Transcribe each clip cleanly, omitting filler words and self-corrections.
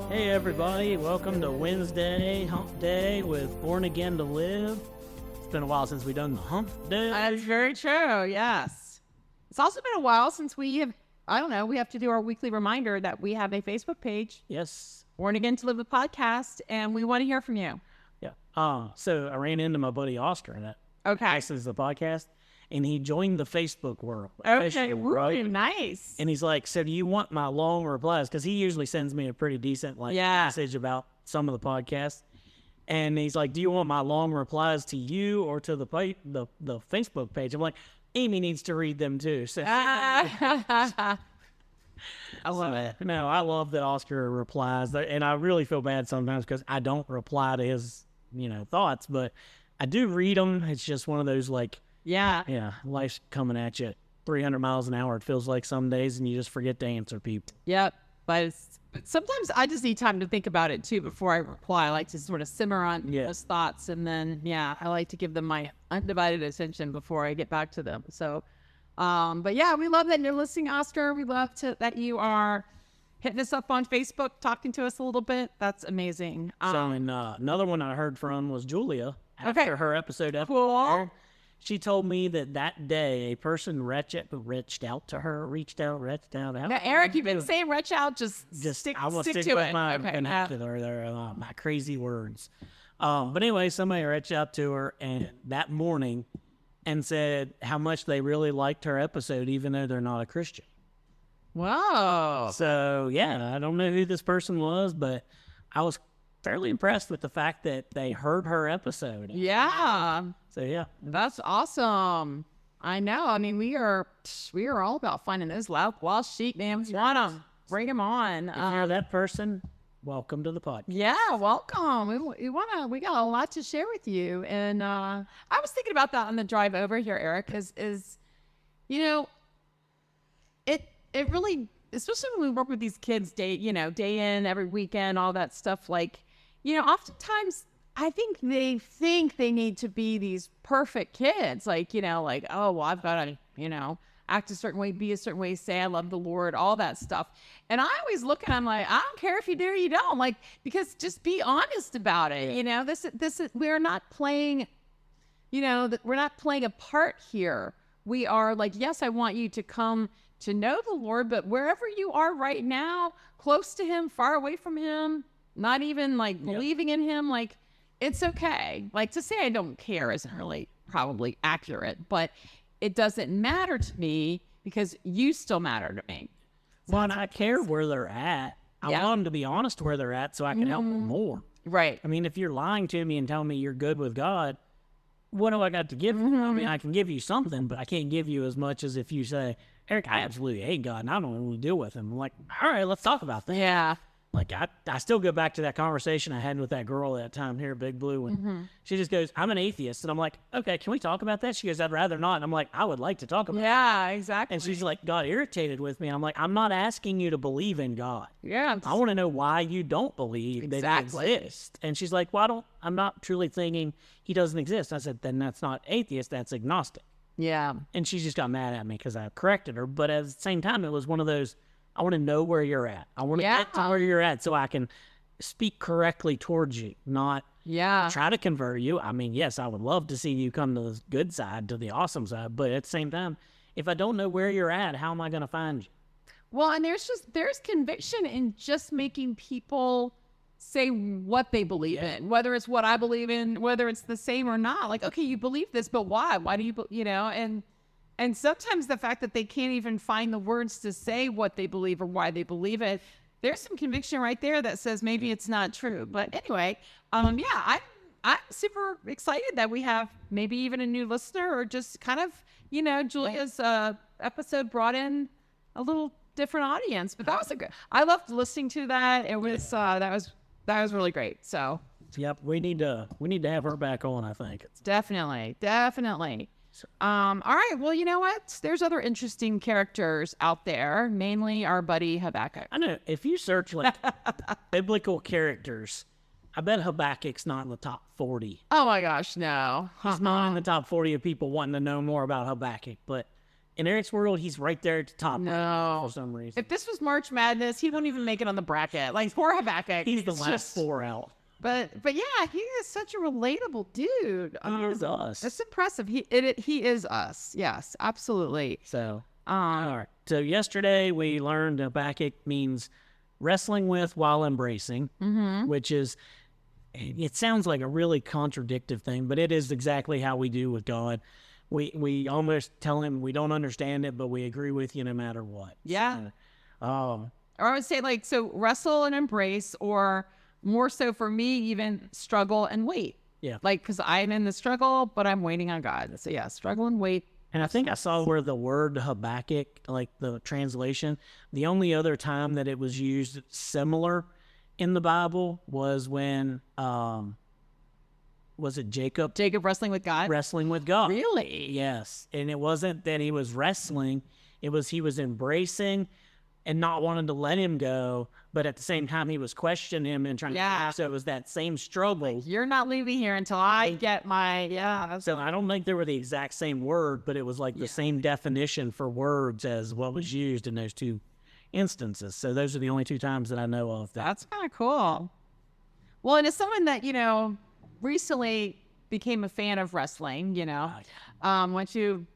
Hey everybody, welcome to Wednesday Hump Day with Born Again to Live. It's been a while since we've done the Hump Day. That's very true, yes. It's also been a while since we have to do our weekly reminder that we have a Facebook page, Yes. Born Again to Live the podcast, and we want to hear from you. Yeah. So I ran into my buddy Oscar that Okay. listens to the podcast, and he joined the Facebook world. Okay, Facebook, woo, right? nice. And he's like, so do you want my long replies? Because he usually sends me a pretty decent message about some of the podcasts. And he's like, do you want my long replies to you or to the Facebook page? I'm like, Amy needs to read them too. So I love it. No, I love that Oscar replies, and I really feel bad sometimes because I don't reply to his, thoughts, but I do read them. It's just one of those Yeah. life's coming at you at 300 miles an hour. It feels like some days, and you just forget to answer people. Yep. But sometimes I just need time to think about it too before I reply. I like to sort of simmer on those thoughts, and then I like to give them my undivided attention before I get back to them. So, but yeah, we love that you're listening, Oscar. We love that you are hitting us up on Facebook, talking to us a little bit. That's amazing. Another one I heard from was Julia after her episode. Cool. She told me that day a person reached out to her. Now, Eric, you've been saying reach out. Just stick I will to with it. My crazy words. But anyway, somebody reached out to her and that morning and said how much they really liked her episode, even though they're not a Christian. Wow. So I don't know who this person was, but I was fairly impressed with the fact that they heard her episode. Yeah. So that's awesome. I know. I mean, we are all about finding those wild sheep, man. We want them. Bring them on. If you're that person, welcome to the podcast. Yeah, welcome. We got a lot to share with you. And I was thinking about that on the drive over here, Eric, it really, especially when we work with these kids day in, every weekend, all that stuff, oftentimes I think they need to be these perfect kids, oh, well, I've got to, act a certain way, be a certain way, say I love the Lord, all that stuff. And I always look and I'm like, I don't care if you do or you don't, because just be honest about it. This is, we're not playing, we're not playing a part here. We are yes, I want you to come to know the Lord, but wherever you are right now, close to him, far away from him, not even believing in him, it's okay. To say I don't care isn't really probably accurate, but it doesn't matter to me because you still matter to me. Well, and I care where they're at. I want them to be honest where they're at so I can help them more. Right. I mean, if you're lying to me and telling me you're good with God, what do I got to give you? I mean, I can give you something, but I can't give you as much as if you say, Eric, I absolutely hate God and I don't want to deal with him. I'm like, all right, let's talk about that. Yeah. I still go back to that conversation I had with that girl that time here, Big Blue, and she just goes, I'm an atheist. And I'm like, okay, can we talk about that? She goes, I'd rather not. And I'm like, I would like to talk about it. Yeah, exactly. And she's like, got irritated with me. And I'm like, I'm not asking you to believe in God. Yeah. I want to know why you don't believe that he exists. And she's like, well, I'm not truly thinking he doesn't exist. I said, then that's not atheist, that's agnostic. Yeah. And she just got mad at me because I corrected her. But at the same time, it was one of those, I want to know where you're at. I want to get to where you're at so I can speak correctly towards you, not try to convert you. I mean, yes, I would love to see you come to the good side, to the awesome side. But at the same time, if I don't know where you're at, how am I going to find you? Well, and there's conviction in just making people say what they believe in, whether it's what I believe in, whether it's the same or not. Okay, you believe this, but why? Why do you, and sometimes the fact that they can't even find the words to say what they believe or why they believe it, there's some conviction right there that says maybe it's not true. But anyway, I'm super excited that we have maybe even a new listener or just kind of, Julia's episode brought in a little different audience. But that was I loved listening to that. It was that was really great. So yep, we need to have her back on, I think. Definitely. All right. Well, you know what? There's other interesting characters out there, mainly our buddy Habakkuk. I know. If you search biblical characters, I bet Habakkuk's not in the top 40. Oh my gosh, no. He's not in the top 40 of people wanting to know more about Habakkuk. But In Eric's world, he's right there at the top. No. For some reason. If this was March Madness, he wouldn't even make it on the bracket. Like, poor Habakkuk. He's the last 4 out. But yeah, he is such a relatable dude. He is us. It's impressive. He is us. Yes, absolutely. So, all right. So yesterday we learned Habakkuk means wrestling with while embracing, which is, it sounds like a really contradictive thing, but it is exactly how we do with God. We almost tell him we don't understand it, but we agree with you no matter what. Yeah. Or I would say, like, so wrestle and embrace, or more so for me, even struggle and wait. Yeah. Like, because I'm in the struggle, but I'm waiting on God. So yeah, struggle and wait. And I think I saw where the word Habakkuk, like the translation, the only other time that it was used similar in the Bible was when, was it Jacob? Jacob wrestling with God? Wrestling with God. Really? Yes. And it wasn't that he was wrestling. It was he was embracing and not wanting to let him go. But at the same time, he was questioning him and trying to. So it was that same struggle. You're not leaving here until I get my, So I don't think they were the exact same word, but it was like the same definition for words as what was used in those two instances. So those are the only 2 times that I know of. That's kind of cool. Well, and as someone that, recently became a fan of wrestling, went to,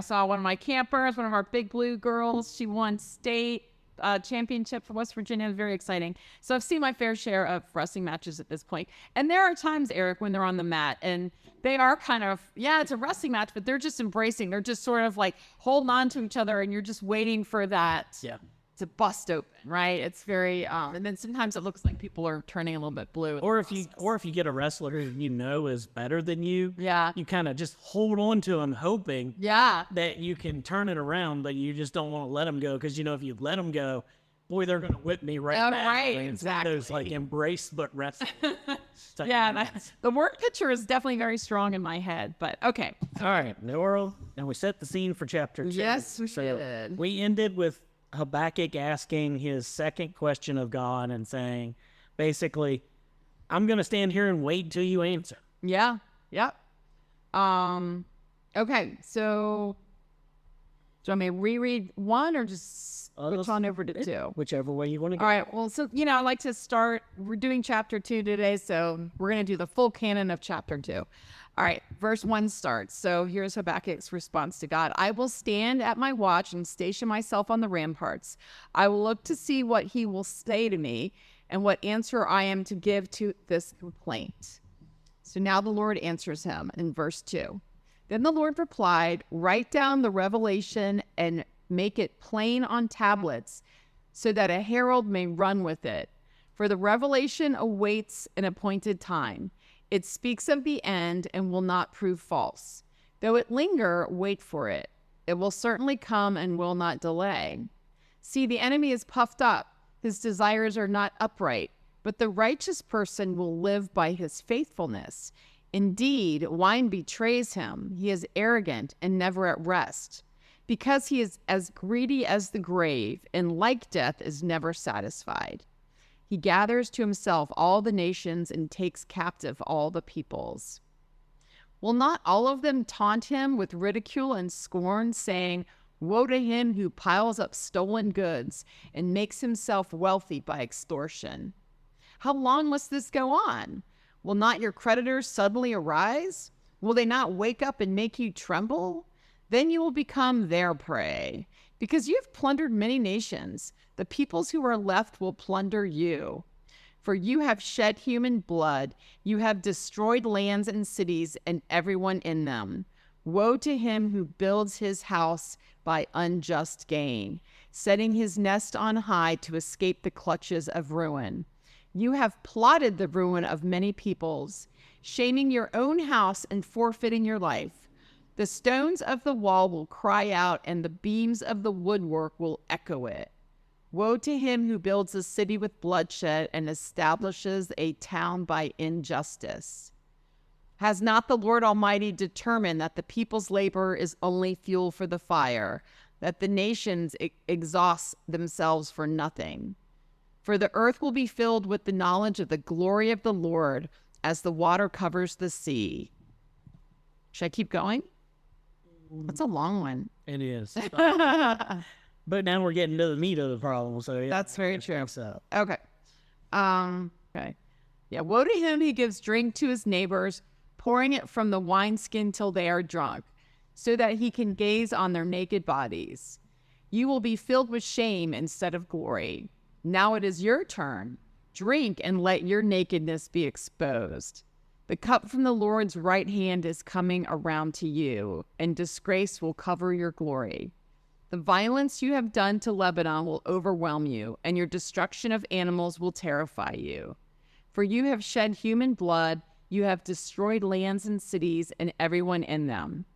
saw one of my campers, one of our big blue girls. She won state championship for West Virginia. It was very exciting. So I've seen my fair share of wrestling matches at this point. And there are times, Eric, when they're on the mat and they are kind of, it's a wrestling match, but they're just embracing. They're just sort of like holding on to each other and you're just waiting for that to bust open, right? It's very, and then sometimes it looks like people are turning a little bit blue. Or if you get a wrestler who is better than you, you kind of just hold on to him, hoping that you can turn it around, but you just don't want to let them go because if you let them go, boy, they're going to whip me right back. Right, exactly. Those like embrace but wrestle. The word picture is definitely very strong in my head, but okay. All right, now we set the scene for chapter 2. Yes, we did. We ended with Habakkuk asking his second question of God and saying, basically, I'm going to stand here and wait until you answer. Yeah. Yep. Okay. So do you want me to reread 1 or just switch on over to 2? Whichever way you want to go. All right. Well, so, I like to start. We're doing chapter 2 today, so we're going to do the full canon of chapter 2. All right, verse 1 starts. So here's Habakkuk's response to God. I will stand at my watch and station myself on the ramparts. I will look to see what he will say to me and what answer I am to give to this complaint. So now the Lord answers him in verse 2. Then the Lord replied, write down the revelation and make it plain on tablets so that a herald may run with it. For the revelation awaits an appointed time. It speaks of the end and will not prove false. Though it linger, wait for it. It will certainly come and will not delay. See, the enemy is puffed up. His desires are not upright, but the righteous person will live by his faithfulness. Indeed, wine betrays him. He is arrogant and never at rest, because he is as greedy as the grave, and like death is never satisfied. He gathers to himself all the nations and takes captive all the peoples. Will not all of them taunt him with ridicule and scorn, saying, woe to him who piles up stolen goods and makes himself wealthy by extortion? How long must this go on? Will not your creditors suddenly arise? Will they not wake up and make you tremble? Then you will become their prey. Because you have plundered many nations, the peoples who are left will plunder you. For you have shed human blood, you have destroyed lands and cities and everyone in them. Woe to him who builds his house by unjust gain, setting his nest on high to escape the clutches of ruin. You have plotted the ruin of many peoples, shaming your own house and forfeiting your life. The stones of the wall will cry out, and the beams of the woodwork will echo it. Woe to him who builds a city with bloodshed and establishes a town by injustice. Has not the Lord Almighty determined that the people's labor is only fuel for the fire, that the nations exhaust themselves for nothing? For the earth will be filled with the knowledge of the glory of the Lord as the water covers the sea. Should I keep going? That's a long one. It is. But now we're getting to the meat of the problem. So yeah, that's very true. So. Okay. Okay. Yeah. Woe to him who gives drink to his neighbors, pouring it from the wineskin till they are drunk, so that he can gaze on their naked bodies. You will be filled with shame instead of glory. Now it is your turn. Drink and let your nakedness be exposed. The cup from the Lord's right hand is coming around to you, and disgrace will cover your glory. The violence you have done to Lebanon will overwhelm you, and your destruction of animals will terrify you. For you have shed human blood, you have destroyed lands and cities and everyone in them.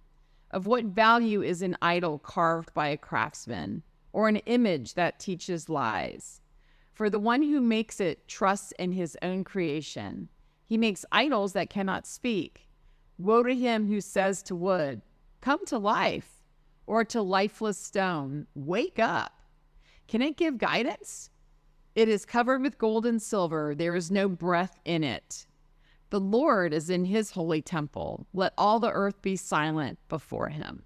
Of what value is an idol carved by a craftsman, or an image that teaches lies? For the one who makes it trusts in his own creation. He makes idols that cannot speak. Woe to him who says to wood, come to life, or to lifeless stone, wake up. Can it give guidance? It is covered with gold and silver. There is no breath in it. The Lord is in his holy temple. Let all the earth be silent before him.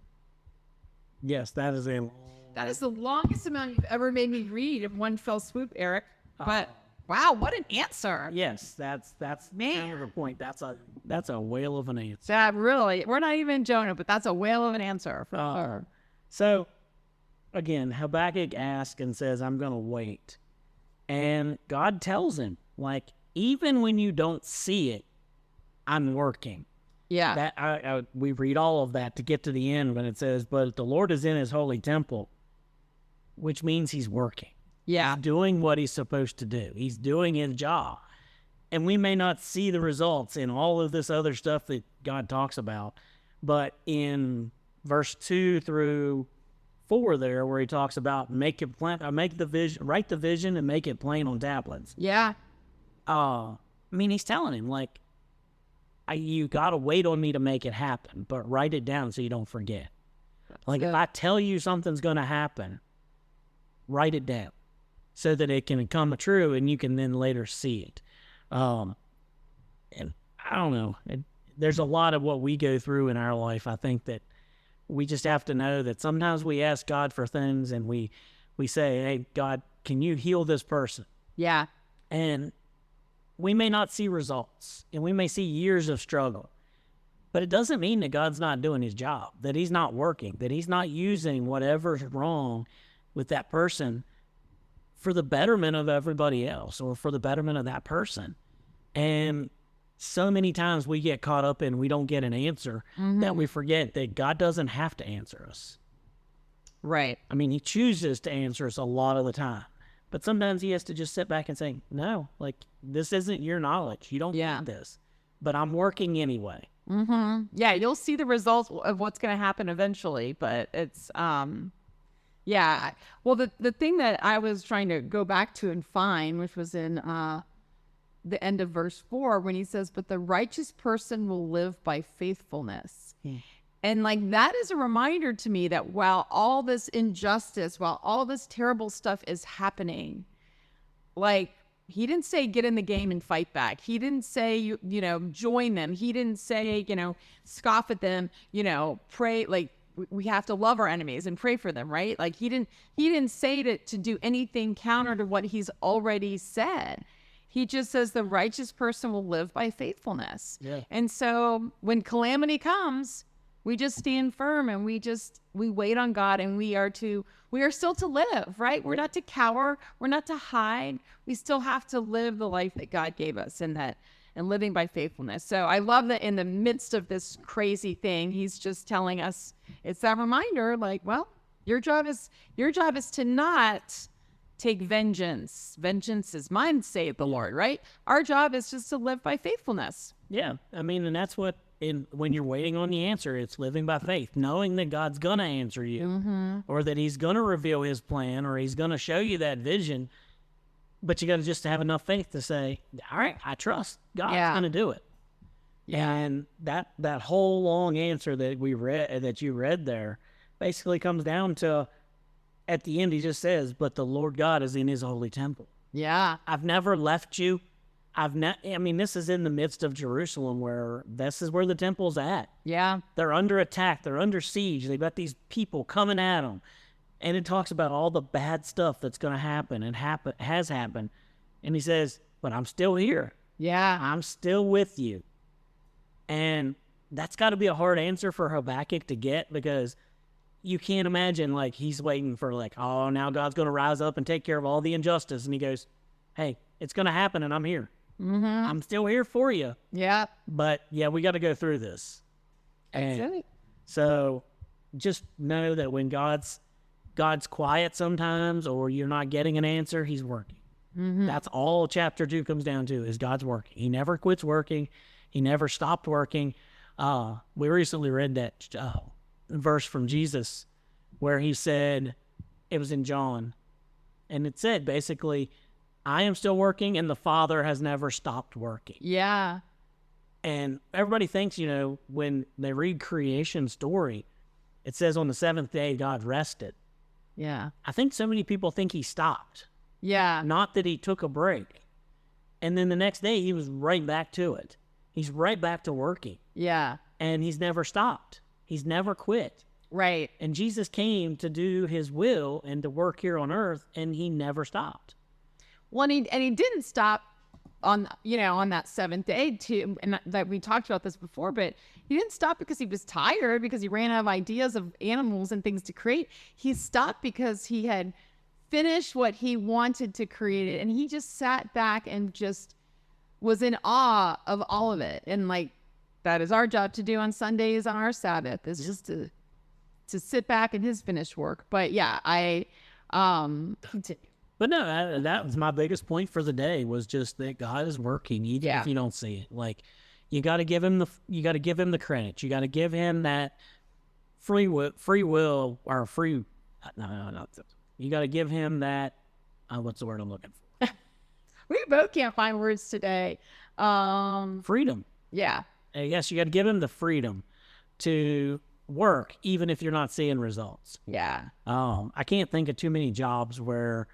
Yes, that is the longest amount you've ever made me read in one fell swoop, Eric. But wow, what an answer! Yes, that's kind of the point. That's a whale of an answer. That really, we're not even Jonah, but that's a whale of an answer. So, again, Habakkuk asks and says, "I'm going to wait," and God tells him, like, even when you don't see it, I'm working. Yeah. That we read all of that to get to the end when it says, "But the Lord is in his holy temple," which means he's working. Yeah. He's doing what he's supposed to do. He's doing his job. And we may not see the results in all of this other stuff that God talks about, but in verse 2 through 4 there, where he talks about write the vision and make it plain on tablets. Yeah. I mean, he's telling him, like, you got to wait on me to make it happen, but write it down so you don't forget. Like, if I tell you something's going to happen, write it down so that it can come true and you can then later see it. And I don't know. There's a lot of what we go through in our life. I think that we just have to know that sometimes we ask God for things and we say, hey, God, can you heal this person? Yeah. And we may not see results and we may see years of struggle, but it doesn't mean that God's not doing his job, that he's not working, that he's not using whatever's wrong with that person for the betterment of everybody else or for the betterment of that person. And so many times we get caught up in we don't get an answer that we forget that God doesn't have to answer us. Right. I mean, he chooses to answer us a lot of the time, but sometimes he has to just sit back and say, no, like, this isn't your knowledge. You don't need this, but I'm working anyway. Yeah, you'll see the results of what's going to happen eventually, but it's, yeah. Well, the thing that I was trying to go back to and find, which was in the end of verse 4, when he says, but the righteous person will live by faithfulness. And like, that is a reminder to me that while all this injustice, while all this terrible stuff is happening, like, he didn't say get in the game and fight back. He didn't say, you know, join them. He didn't say, you know, scoff at them, you know, pray, like, we have to love our enemies and pray for them, right? Like, he didn't say to do anything counter to what he's already said. He just says the righteous person will live by faithfulness. Yeah. And so when calamity comes, we just stand firm and we wait on God, and we are still to live, right? We're not to cower. We're not to hide. We still have to live the life that God gave us and living by faithfulness. So I love that in the midst of this crazy thing, he's just telling us, it's that reminder, like, well, your job is to not take vengeance. Vengeance is mine, saith the Lord, right? Our job is just to live by faithfulness. Yeah. I mean, and that's what, when you're waiting on the answer, it's living by faith, knowing that God's going to answer you or that he's going to reveal his plan or he's going to show you that vision. But you got to just have enough faith to say, all right, I trust God's going to do it. Yeah. And that whole long answer that you read there basically comes down to, at the end, he just says, but the Lord God is in his holy temple. Yeah. I've never left you. this is in the midst of Jerusalem, where this is where the temple's at. Yeah. They're under attack. They're under siege. They've got these people coming at them. And it talks about all the bad stuff that's going to happen and has happened. And he says, but I'm still here. Yeah. I'm still with you. And that's got to be a hard answer for Habakkuk to get, because you can't imagine, like, he's waiting for, like, oh, now God's going to rise up and take care of all the injustice. And he goes, hey, it's going to happen, and I'm here. Mm-hmm. I'm still here for you. Yeah. But, yeah, we got to go through this. And so just know that when God's quiet sometimes, or you're not getting an answer, he's working. Mm-hmm. That's all chapter 2 comes down to, is God's working. He never quits working. He never stopped working. We recently read that verse from Jesus where he said, it was in John, and it said basically, I am still working and the Father has never stopped working. Yeah. And everybody thinks, when they read creation story, it says on the seventh day, God rested. Yeah. I think so many people think he stopped. Yeah. Not that he took a break. And then the next day he was right back to it. He's right back to working. Yeah. And he's never stopped. He's never quit. Right. And Jesus came to do his will and to work here on earth, and he never stopped. Well, and he didn't stop on that seventh day too. And that we talked about this before, but he didn't stop because he was tired, because he ran out of ideas of animals and things to create. He stopped because he had finished what he wanted to create, and he just sat back and just was in awe of all of it. And like, that is our job to do on Sundays on our Sabbath, is just to sit back in his finished work. But yeah, continue. But no, that was my biggest point for the day, was just that God is working, even if you don't see it. Like, you got to give him the credit. You got to give him that free will, or free. No. You got to give him that. What's the word I'm looking for? We both can't find words today. Freedom. Yeah. Yes, you got to give him the freedom to work, even if you're not seeing results. Yeah. I can't think of too many jobs where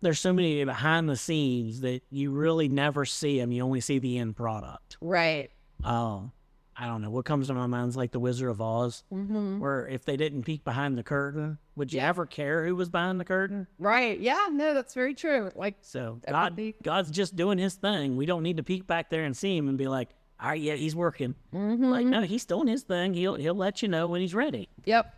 there's so many behind the scenes that you really never see them. You only see the end product. Right. I don't know. What comes to my mind is like the Wizard of Oz, where if they didn't peek behind the curtain, would you ever care who was behind the curtain? Right. Yeah. No, that's very true. Like, so God's just doing his thing. We don't need to peek back there and see him and be like, all right, yeah, he's working. Like, no, he's doing his thing. He'll let you know when he's ready. Yep.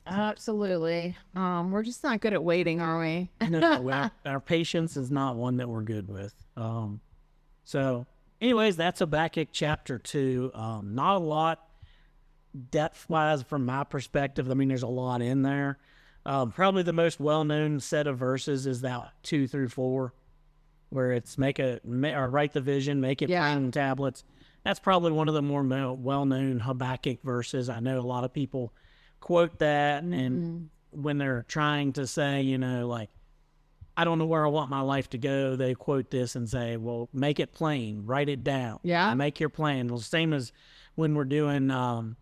Absolutely. We're just not good at waiting, are we? No, our patience is not one that we're good with. So anyways, that's Habakkuk chapter 2. Not a lot depth-wise from my perspective. I mean, there's a lot in there. Probably the most well-known set of verses is that 2 through 4, where it's write the vision, make it plain on tablets. That's probably one of the more well-known Habakkuk verses. I know a lot of people quote that, and when they're trying to say, like, I don't know where I want my life to go, they quote this and say, well, make it plain, write it down. Yeah. Make your plan. Well, same as when we're doing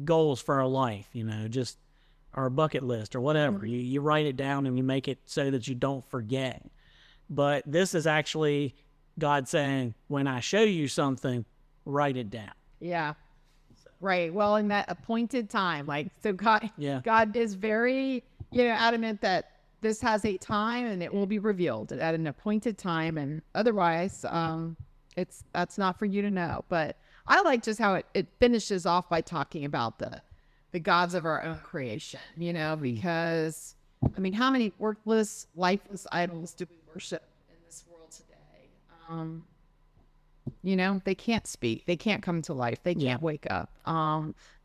goals for our life, just our bucket list or whatever. You write it down and you make it so that you don't forget. But this is actually God saying, when I show you something, write it down. Yeah. Right. Well, in that appointed time, God is very, adamant that this has a time and it will be revealed at an appointed time, and otherwise, that's not for you to know. But I like just how it finishes off by talking about the gods of our own creation, because I mean, how many worthless, lifeless idols do we worship in this world today? They can't speak. They can't come to life. They can't wake up.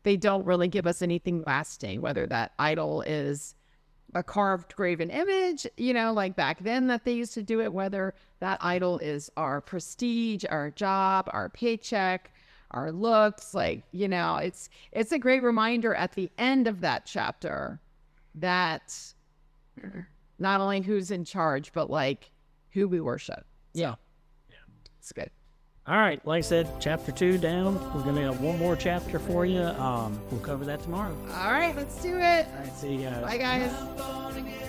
They don't really give us anything lasting, whether that idol is a carved graven image, like back then that they used to do it, whether that idol is our prestige, our job, our paycheck, our looks. It's a great reminder at the end of that chapter that not only who's in charge, but who we worship. Yeah. It's good. All right. Like I said, chapter 2 down. We're going to have one more chapter for you. We'll cover that tomorrow. All right. Let's do it. All right. See you guys. Bye, guys.